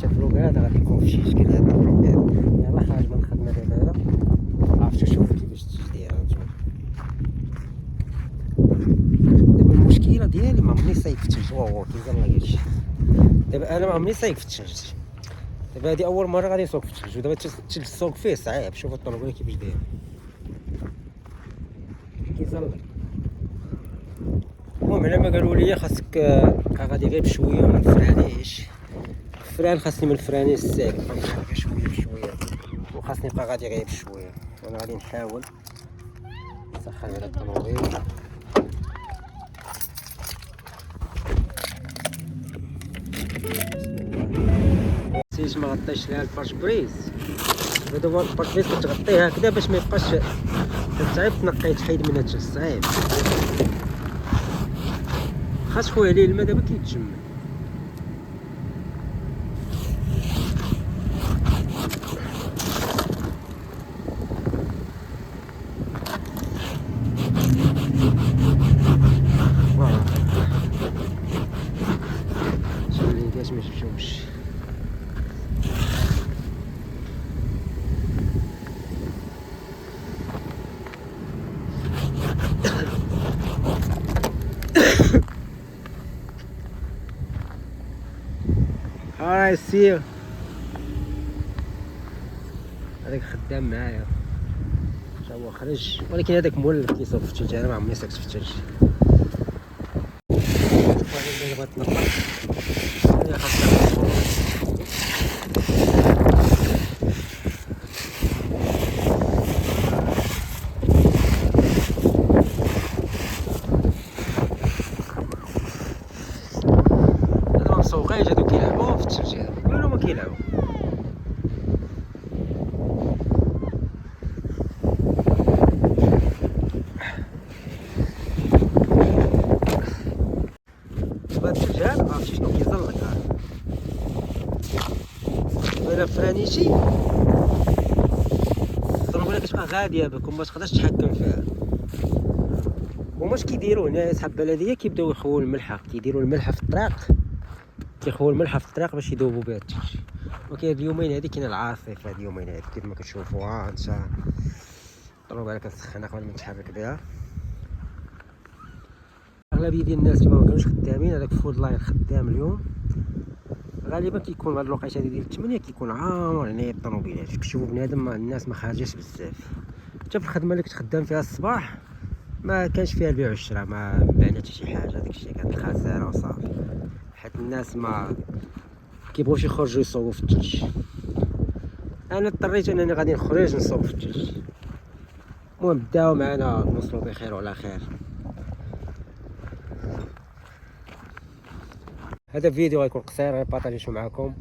حتى الفلوق هذا غادي يكون في شي شكل هذا الفلوق هذا يلاه خارج من الخدمة دابا هذا عرفتو شوفو كيفاش تجديها نتوما. دابا المشكلة ديالي ما عمرني صيفتش هو كيزال هادشي. دابا انا ما عمرني صيفت الثلج، دابا هادي اول مرة غادي نسوق في الثلج، ودابا الثلج السوق فيه صعيب. شوفو الطوموبيل كيفاش داير كيزال. المهم على ما قالوا لي خاصك غادي غير بشويه ما نفرانيش الفران، خاصني من الفراني الساك غنحرك شويه بشويه، وخاصني نبقى غادي غير بشويه. انا غادي نحاول نسخن هذا الطوموبيل. نسيت ما غطيتش لها البارش بريز. هذا هو البارش بريز كتغطيه هكذا باش ما يبقاش صعيب تنقيه تحيد من هادشي صعيب. خاص خويا عليه الماء دابا كيتجمد. شنو اللي كاش ما شفتوش. هاي سي هذاك خدام معايا حتى هو خرج، ولكن هذاك مولف كيصوب في الثلج. انا ما عمرني ساكت في الثلج. اللي بغات تنقص هي خاصها هادو مسوقينش. هادو كيلعبوا في الثلج، هادو والو ما كيلعبوا. هاد الثلج عرفتي شنو كيزلق الا فرانيتي الطوموبيله كتبقى غاديه بك وما تقدرش تحكم فيها. وماش كيديروا هنا صحاب البلديه كيبداو يخووا الملحه، كيديروا الملحه في الطريق، كيخووا الملحه في الطريق باش يذوبوا بها الثلج. ولكن هاد اليومين هادي كاين العاصفه، هاد اليومين هادي كيف ما كتشوفوا ها انت الطوموبيله كتسخنها قبل ما نتحرك بها. اغلبيه ديال الناس اللي ما كانوش خدامين هذاك فود لاين خدام اليوم غالبا كيكون هاد الوقيته هادي ديال 8 كيكون عامر هنايا الطوموبيلات. كتشوفوا بنادم الناس ما خارجاش بزاف. حتى في الخدمه اللي كنت خدام فيها الصباح ما كانش فيها البيع والشراء، ما بعنا حتى شي حاجه. داك الشيء كانت الخساره وصافي، حيت الناس ما كيبغوش يخرجوا يصوبوا في الثلج. انا اضطريت انني غادي نخرج نصوب في الثلج. المهم بداو معنا نوصلوا بخير وعلى خير. هذا الفيديو غيكون قصير غير بارطاجيتو معكم.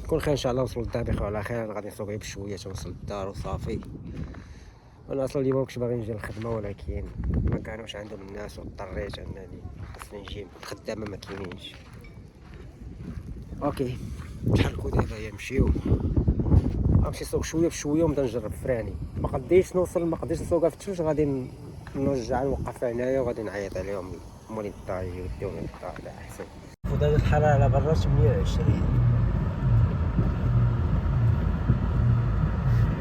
كل خير ان شاء الله. نوصلوا للدار بخير وعلى خير. غادي نسوق غير بشويه توصل للدار وصافي. انا اصلا اليوم مكنتش باغي نجي للخدمه، ولكن ما كانوش عندهم الناس واضطريت انني خاصني نجي. الخدامه ما كاينينش. اوكي نتحركوا دابا نمشيو. غنمشي نسوق شويه بشويه ونبدا نجرب فراني. ما قديتش نوصل، ما قديتش نسوقها في الثلج. غادي نرجع نوقفها هنايا وغادي نعيط عليهم مولين الدار يجيو يديوني للدار على احسن. ودابا الحراره على برا 28.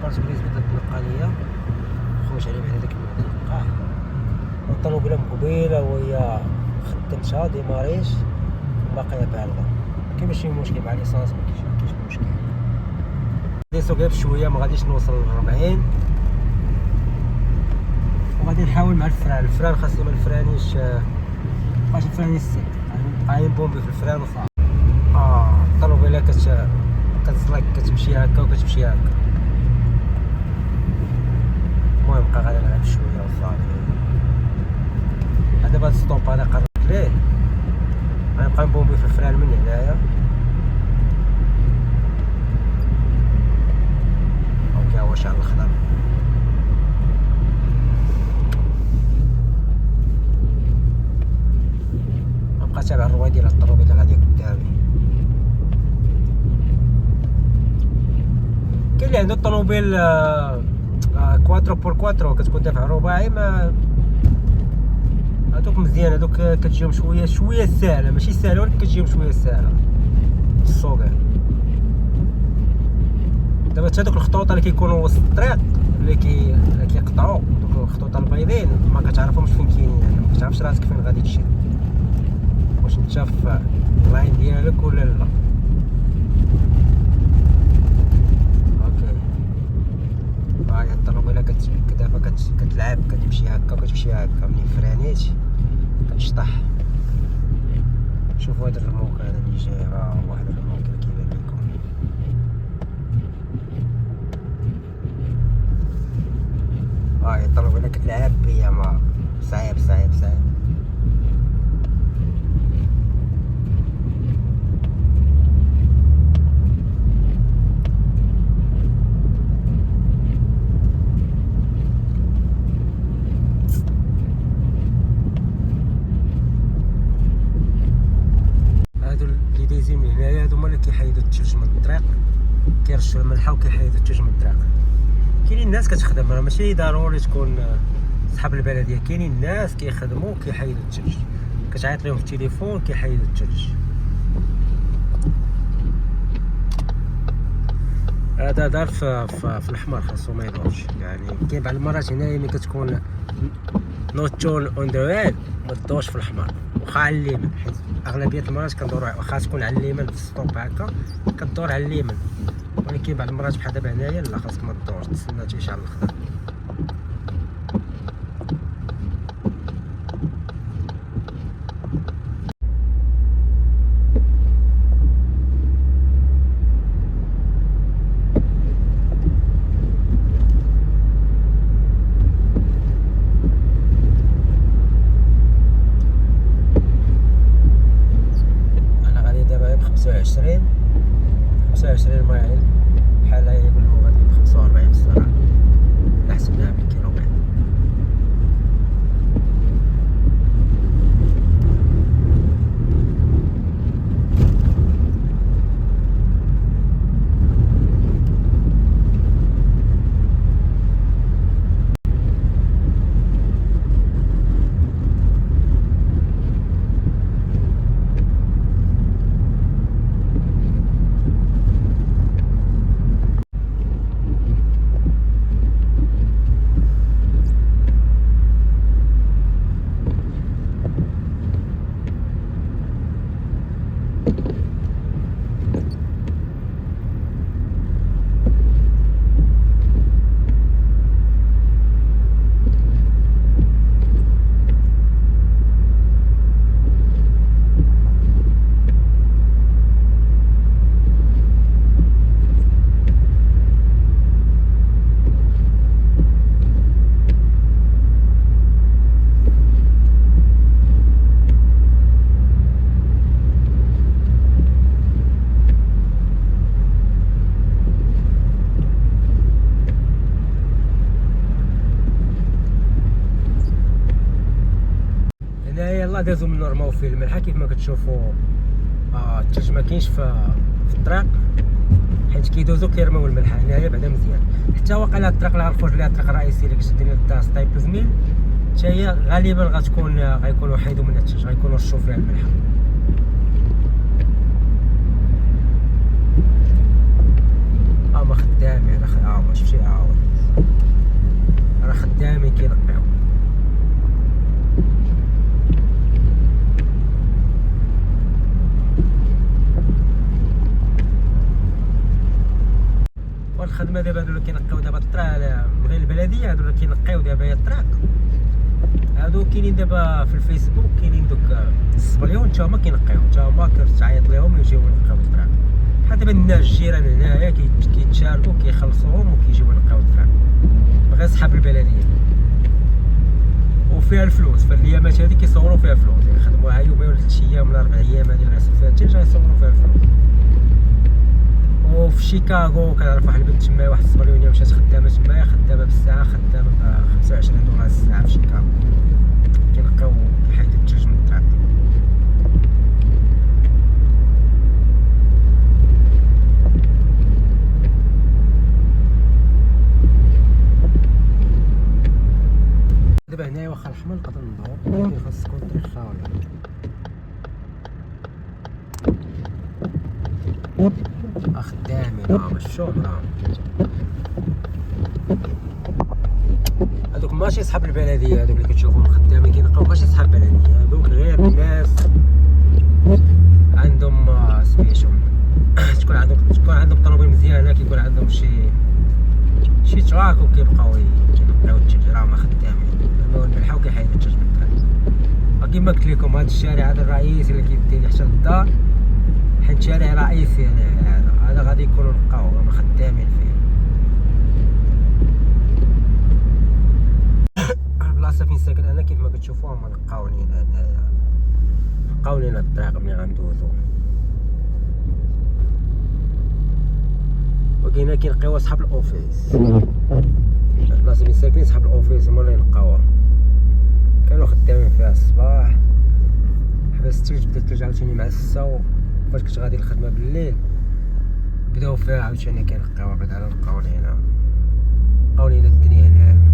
بارت بليز بدات تنقى ليا خوش عليه بعد داك الماء. الطوموبيله مقبيله وهي خدمتها ديماريش وباقيه بارده. كاين شي مشكل مع ليسانس، ما كاينش مشكل. غادي نسوق غير بشويه، ما غاديش نوصل ل 40. وغادي نحاول مع الفران خاصني ما الفرانيش مابقاش الفران يسيق، غادي نبومبي في الفران وصافي. الطوموبيله كتزلق كتمشي هكا وكتمشي هكا. المهم بقى غادي نلعب شويه وصافي. دابا هاد السطوب هذا قربت ليه غنبقى نبومبي في الفران من هنايا. اوكي هو شعل الخضر. غنبقى تابع الرواية ديال الطوموبيل اللي غادي قدامي. كاين اللي عنده الطوموبيل 4x4 كتكون دافع رباعي، ما هادوك مزيان، هادوك كتجيهم شويه ساهله، ماشي ساهله ولكن كتجيهم شويه ساهله في السوق. دابا هادوك الخطوط اللي كيكونوا وسط الطريق اللي كيقطعوا دوك الخطوط البيضين ما كتعرفهمش فين كاينين، يعني ما كتعرفش راسك فين غادي تمشي، واش انت في اللاين ديالك ولا لا. اوكي هاهي الطوموبيله دابا كتلعب، كتمشي هكا وكتمشي هكا، ملي فرانيت كتشطح. شوفوا هذا الرموك هذا اللي جاي، راه واحد الرموك اللي كيبان لكم. هاهي الطوموبيله كتلعب بيا، ما صعيب صعيب صعيب. هادو اللي دايزين من هنايا هادو هما اللي كيحيدو الثلج من الطريق، كيرشوا الملحه وكيحيدو الثلج من الطريق. كاينين الناس كتخدم، راه ماشي ضروري تكون صحاب البلديه، كاينين الناس كيخدموا كيحيدوا الثلج، كتعيط لهم في التليفون كيحيدوا الثلج. هذا دار في الاحمر، خاصو ما يدورش. يعني كاين بعض المرات هنايا ملي كتكون نوت تورن اون ذا ريد ما تدورش في الاحمر، واخا على اليمين، حيت اغلبيه المرات كندور واخا تكون على اليمين في الستوب هكا كدور على اليمين، ولكن بعض المرات بحال دابا هنايا لا، خاصك ما تدورش، تسنى تيشعل الخضر. انا غادي دابا ب 25 مايل، بحال يقولوا غادي ب 45 الصراحه، على حسبناها بالكيلومتر. هنايا يلاه دازو من نورمال فيه الملحه كيف ما كتشوفوا. الثلج ما كاينش في الطريق، حيت كيدوزو كيرميو الملحه هنايا بعدا مزيان. حتى واقيلا الطريق اللي غنخرج ليها الطريق الرئيسي اللي كتشد لنا ستايبلز ميل، حتى هي غالبا غيكونوا حيدوا منها الثلج، غيكونوا رشوا فيها الملحه. ما خدامين، ما شفتي راه خدامين كينقيو. والخدمه دابا هادو اللي كينقيو دابا الطريق من غير البلديه، هادو اللي كينقيو دابا الطريق، هادو كاينين دابا في الفيسبوك، كاينين دوك الصبليون تا هما كينقيو، تا هما كتعيط ليهم يجيو ينقيو الطريق. بحال دابا الناس الجيران هنايا كيتشاركوا كيخلصوهم وكيجيو ينقيو الطريق، غير صحاب البلديه. وفيها الفلوس، فاليامات هادي كيصوروا فيها فلوس، يعني خدموها يومين ولا 3 ايام ولا 4 ايام، هادي اللي غيصير فيها الثلج غيصوروا فيها الفلوس. وفي شيكاغو كنعرف واحد البنت تمايا، واحد الصبليونيه مشات خدامه تمايا، خدامه بالساعه، خدامه ب 25 دولار الساعه في شيكاغو، كينقيو كيحيدو الثلج من الطريق. دابا هنايا واخا الحمر نقدر ندور، ولكن خاص تكون خدامين باش تشوف هذوك ماشي صحاب البلديه، هذوك اللي كتشوفهم خدامين كينقاو ماشي صحاب البلديه، هذوك غير الناس عندهم سميتو تكون عندهم طوموبيل مزيانه، كيكون عندهم شي تراك وكيبقاو كينقاو الثلج، راهم خدامين. هما الملحه وكيحيدوا الثلج من الدار. كيما قلت لكم هذا الشارع هذا الرئيسي اللي كيديني حتى للدار، حيت شارع رئيسي هذا غادي يكونوا نقاو هما خدامين فيه. البلاصه فين ساكن انا كيف ما كتشوفوا هما نقاونين هنايا، نقاونين الطريق ملي غندوزو. وكاين كينقيو صحاب الاوفيس، البلاصه فين ساكنين صحاب الاوفيس هما اللي ينقاوها. كانوا خدامين فيها الصباح، حبس الثلج، بدا الثلج عاوتاني مع 6 فاش كنت غادي للخدمه بالليل بداو فيها عاوتاني كينقاوها. بعد على نقاونين الدنيا هنايا.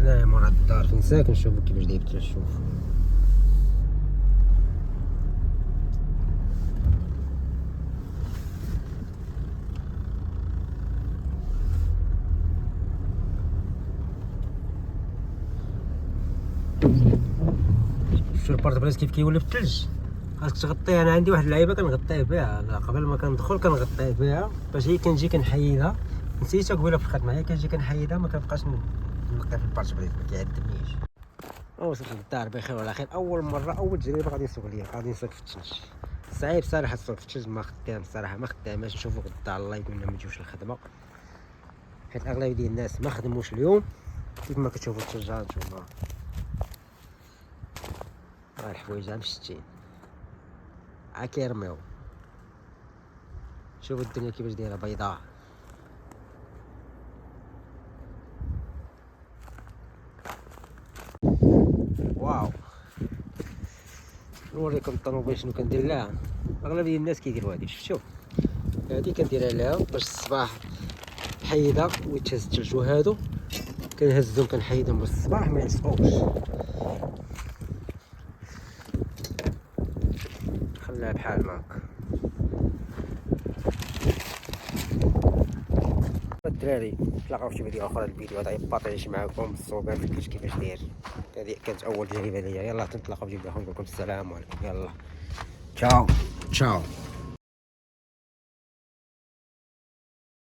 هنايا مورا الدار فين ساكن، شوفو كيفاش داير الثلج. شوف شوف البارت بلاص كيف كيولي بالثلج، خاصك تغطيه. انا عندي واحد اللعيبه كنغطيه بها قبل ما كندخل، كنغطيه بها باش هي كنجي كنحيدها. نسيتها قبيله في الخدمه، هي كنجي كنحيدها ما كنبقاش نلقى في البارت بلاص، ما كيعذبنيش. وصلت للدار بخير وعلى خير. اول مره اول تجربه غادي نسوق ليا، غادي نسوق في الثلج. صعيب صراحه السوق في الثلج، ما خدام صراحه، ما خداماش. نشوفو غدا الله يقولنا ما نجيوش للخدمه، حيت اغلبيه ديال الناس ما خدموش اليوم. كيف ما كتشوفوا الثلج هانتوما الحوايج مشتين كيرميو. شوفوا الدنيا كيفاش دايره بيضاء. واو، نوريكم الطوموبيل شنو كندير لها. اغلبيه الناس كيديروا هادي، شفتو هادي كنديرها لها باش الصباح حيدها ويتهز الثلج، وهادو كنهزهم كنحيدهم باش الصباح ما يلصقوش. خليها بحال ماك. الدراري تلاقاو في فيديو اخر. الفيديو هذا يبارطاجي معكم الصوبان في الثلج كيفاش داير. هذه كانت اول تجربه ليا. يلا تنتلاقاو في فيديو اخر، نقول لكم السلام عليكم. يلا تشاو تشاو.